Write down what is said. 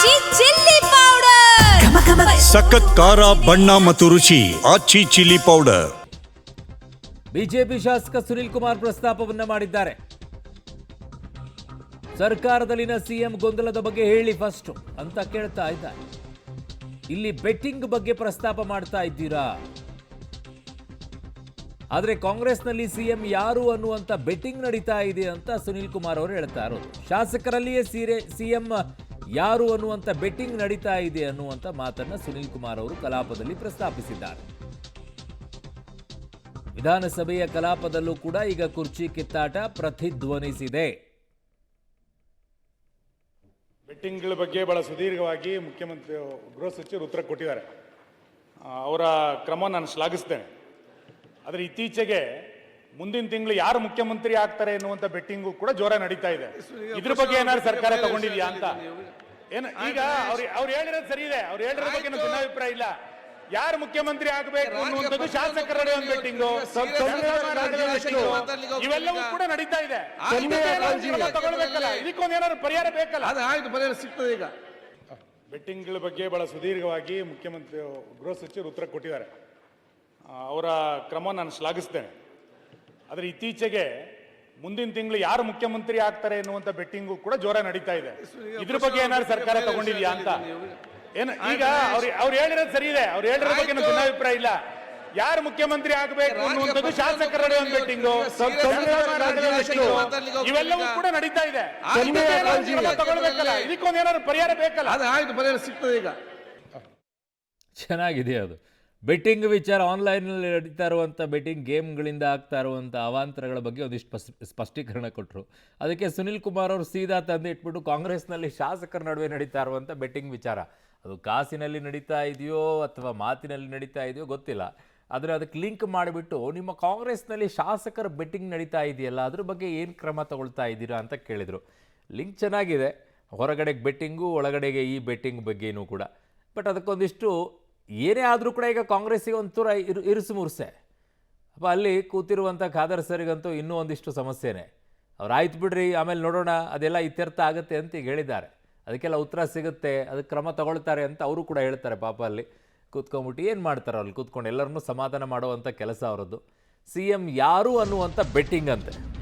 ಆಚಿ chilli powder ಸಖತ್ ಖಾರ ಬಣ್ಣ ಮತ್ತು ರುಚಿ ಆಚಿ ಚಿಲ್ಲಿ ಪೌಡರ್. ಬಿಜೆಪಿ ಶಾಸಕ ಸುನಿಲ್ ಕುಮಾರ್ ಪ್ರಸ್ತಾಪವನ್ನ ಮಾಡಿದ್ದಾರೆ. ಸರ್ಕಾರದಲ್ಲಿನ ಸಿಎಂ ಗೊಂದಲದ ಬಗ್ಗೆ ಹೇಳಿ ಫಸ್ಟ್ ಅಂತ ಕೇಳ್ತಾ ಇದ್ದಾರೆ. ಇಲ್ಲಿ ಬೆಟ್ಟಿಂಗ್ ಬಗ್ಗೆ ಪ್ರಸ್ತಾಪ ಮಾಡ್ತಾ ಇದ್ದೀರಾ, ಆದ್ರೆ ಕಾಂಗ್ರೆಸ್ನಲ್ಲಿ ಸಿಎಂ ಯಾರು ಅನ್ನುವಂತ ಬೆಟ್ಟಿಂಗ್ ನಡೀತಾ ಇದೆ ಅಂತ ಸುನಿಲ್ ಕುಮಾರ್ ಅವರು ಹೇಳ್ತಾ ಇರೋದು. ಶಾಸಕರಲ್ಲಿಯೇ ಸಿಎಂ ಯಾರು ಅನ್ನುವಂತ ಬೆಟ್ಟಿಂಗ್ ನಡೀತಾ ಇದೆ ಅನ್ನುವಂತ ಮಾತನ್ನ ಸುನಿಲ್ ಕುಮಾರ್ ಅವರು ಕಲಾಪದಲ್ಲಿ ಪ್ರಸ್ತಾಪಿಸಿದ್ದಾರೆ. ವಿಧಾನಸಭೆಯ ಕಲಾಪದಲ್ಲೂ ಕೂಡ ಈಗ ಕುರ್ಚಿ ಕಿತ್ತಾಟ ಪ್ರತಿಧ್ವನಿಸಿದೆ. ಬೆಟ್ಟಿಂಗ್ಗಳ ಬಗ್ಗೆ ಬಹಳ ಸುದೀರ್ಘವಾಗಿ ಮುಖ್ಯಮಂತ್ರಿ ಗೃಹ ಸಚಿವರು ಉತ್ತರ ಕೊಟ್ಟಿದ್ದಾರೆ. ಅವರ ಕ್ರಮ ನಾನು ಶ್ಲಾಘಿಸ್ತೇನೆ. ಆದರೆ ಇತ್ತೀಚೆಗೆ ಮುಂದಿನ ತಿಂಗಳು ಯಾರು ಮುಖ್ಯಮಂತ್ರಿ ಆಗ್ತಾರೆ ಎನ್ನುವಂತ ಬೆಟ್ಟಿಂಗು ಕೂಡ ಜೋರ ನಡೀತಾ ಇದೆ. ಇದ್ರ ಬಗ್ಗೆ ಏನಾದ್ರು ಸರ್ಕಾರ ತಗೊಂಡಿದ್ಯಾ ಅಂತ ಏನು ಈಗ ಅವ್ರು ಹೇಳಿರೋದು ಸರಿ ಇದೆ. ಅವ್ರು ಹೇಳಿರೋ ಬಗ್ಗೆ ಭಿನ್ನಾಭಿಪ್ರಾಯ ಇಲ್ಲ. ಯಾರು ಮುಖ್ಯಮಂತ್ರಿ ಆಗಬೇಕು ಅನ್ನುವಂಥದ್ದು ಶಾಸಕರ ಒಂದು ಬೆಟ್ಟಿಂಗು, ಇವೆಲ್ಲವೂ ಕೂಡ ನಡೀತಾ ಇದೆ. ತಗೊಳ್ಬೇಕಲ್ಲ, ಇದಕ್ಕೊಂದು ಏನಾದ್ರು ಪರಿಹಾರ ಬೇಕಲ್ಲ. ಪರಿಹಾರ ಸಿಗ್ತದೆ. ಈಗ ಬೆಟ್ಟಿಂಗ್ಗಳ ಬಗ್ಗೆ ಬಹಳ ಸುದೀರ್ಘವಾಗಿ ಮುಖ್ಯಮಂತ್ರಿ ಗೃಹ ಸಚಿವರು ಉತ್ತರ ಕೊಟ್ಟಿದ್ದಾರೆ. ಅವರ ಕ್ರಮ ನಾನು ಶ್ಲಾಘಿಸ್ತೇನೆ. ಆದರೆ ಇತ್ತೀಚೆಗೆ ಮುಂದಿನ ತಿಂಗಳು ಯಾರು ಮುಖ್ಯಮಂತ್ರಿ ಆಗ್ತಾರೆ ಎನ್ನುವಂತ ಬೆಟ್ಟಿಂಗು ಕೂಡ ಜೋರ ನಡೀತಾ ಇದೆ. ಇದ್ರ ಬಗ್ಗೆ ಏನಾದ್ರು ಸರ್ಕಾರ ತಗೊಂಡಿದ್ಯಾ ಅಂತ ಏನು ಈಗ ಅವ್ರು ಹೇಳಿರೋದು ಸರಿ ಇದೆ. ಅವ್ರು ಹೇಳಿರೋ ಬಗ್ಗೆ ಭಿನ್ನಾಭಿಪ್ರಾಯ ಇಲ್ಲ. ಯಾರು ಮುಖ್ಯಮಂತ್ರಿ ಆಗಬೇಕು ಅನ್ನುವಂಥದ್ದು ಶಾಸಕರ ಒಂದು ಬೆಟ್ಟಿಂಗು, ಇವೆಲ್ಲವೂ ಕೂಡ ನಡೀತಾ ಇದೆ. ತಗೊಳ್ಬೇಕಲ್ಲ, ಇದಕ್ಕೊಂದು ಏನಾದ್ರು ಪರಿಹಾರ ಬೇಕಲ್ಲ. ಪರಿಹಾರ ಸಿಗ್ತದೆ. ಈಗ ಚೆನ್ನಾಗಿದೆ ಅದು. ಬೆಟ್ಟಿಂಗ್ ವಿಚಾರ, ಆನ್ಲೈನಲ್ಲಿ ನಡೀತಾ ಇರುವಂಥ ಬೆಟ್ಟಿಂಗ್ ಗೇಮ್ಗಳಿಂದ ಆಗ್ತಾ ಇರುವಂಥ ಅವಾಂತರಗಳ ಬಗ್ಗೆ ಒಂದಿಷ್ಟು ಸ್ಪಷ್ಟೀಕರಣ ಕೊಟ್ಟರು. ಅದಕ್ಕೆ ಸುನಿಲ್ ಕುಮಾರ್ ಅವರು ಸೀದಾ ತಂದು ಇಟ್ಬಿಟ್ಟು ಕಾಂಗ್ರೆಸ್ನಲ್ಲಿ ಶಾಸಕರ ನಡುವೆ ನಡೀತಾ ಇರುವಂಥ ಬೆಟ್ಟಿಂಗ್ ವಿಚಾರ, ಅದು ಕಾಸಿನಲ್ಲಿ ನಡೀತಾ ಇದೆಯೋ ಅಥವಾ ಮಾತಿನಲ್ಲಿ ನಡೀತಾ ಇದೆಯೋ ಗೊತ್ತಿಲ್ಲ, ಆದರೆ ಅದಕ್ಕೆ ಲಿಂಕ್ ಮಾಡಿಬಿಟ್ಟು ನಿಮ್ಮ ಕಾಂಗ್ರೆಸ್ನಲ್ಲಿ ಶಾಸಕರ ಬೆಟ್ಟಿಂಗ್ ನಡೀತಾ ಇದೆಯಲ್ಲ, ಅದ್ರ ಬಗ್ಗೆ ಏನು ಕ್ರಮ ತಗೊಳ್ತಾ ಇದ್ದೀರಾ ಅಂತ ಕೇಳಿದರು. ಲಿಂಕ್ ಚೆನ್ನಾಗಿದೆ, ಹೊರಗಡೆಗೆ ಬೆಟ್ಟಿಂಗು, ಒಳಗಡೆಗೆ ಈ ಬೆಟ್ಟಿಂಗ್ ಬಗ್ಗೆನೂ ಕೂಡ. ಬಟ್ ಅದಕ್ಕೊಂದಿಷ್ಟು ಏನೇ ಆದರೂ ಕೂಡ ಈಗ ಕಾಂಗ್ರೆಸ್ಸಿಗೆ ಒಂಚೂರ ಇರುಸು ಮುರುಸೆ. ಅಪ್ಪ ಅಲ್ಲಿ ಕೂತಿರುವಂಥ ಖಾದರ್ ಸರಿಗಂತೂ ಇನ್ನೂ ಒಂದಿಷ್ಟು ಸಮಸ್ಯೆನೇ. ಅವ್ರು ಆಯ್ತು ಬಿಡ್ರಿ, ಆಮೇಲೆ ನೋಡೋಣ, ಅದೆಲ್ಲ ಇತ್ಯರ್ಥ ಆಗುತ್ತೆ ಅಂತ ಈಗ ಹೇಳಿದ್ದಾರೆ. ಅದಕ್ಕೆಲ್ಲ ಉತ್ತರ ಸಿಗುತ್ತೆ, ಅದಕ್ಕೆ ಕ್ರಮ ತಗೊಳ್ತಾರೆ ಅಂತ ಅವರು ಕೂಡ ಹೇಳ್ತಾರೆ. ಪಾಪ ಅಲ್ಲಿ ಕೂತ್ಕೊಂಡ್ಬಿಟ್ಟು ಏನು ಮಾಡ್ತಾರೆ, ಅಲ್ಲಿ ಕೂತ್ಕೊಂಡು ಎಲ್ಲರನ್ನೂ ಸಮಾಧಾನ ಮಾಡುವಂಥ ಕೆಲಸ ಅವರದ್ದು. ಸಿ ಎಂ ಯಾರು ಅನ್ನುವಂಥ ಬೆಟ್ಟಿಂಗ್ ಅಂತೆ.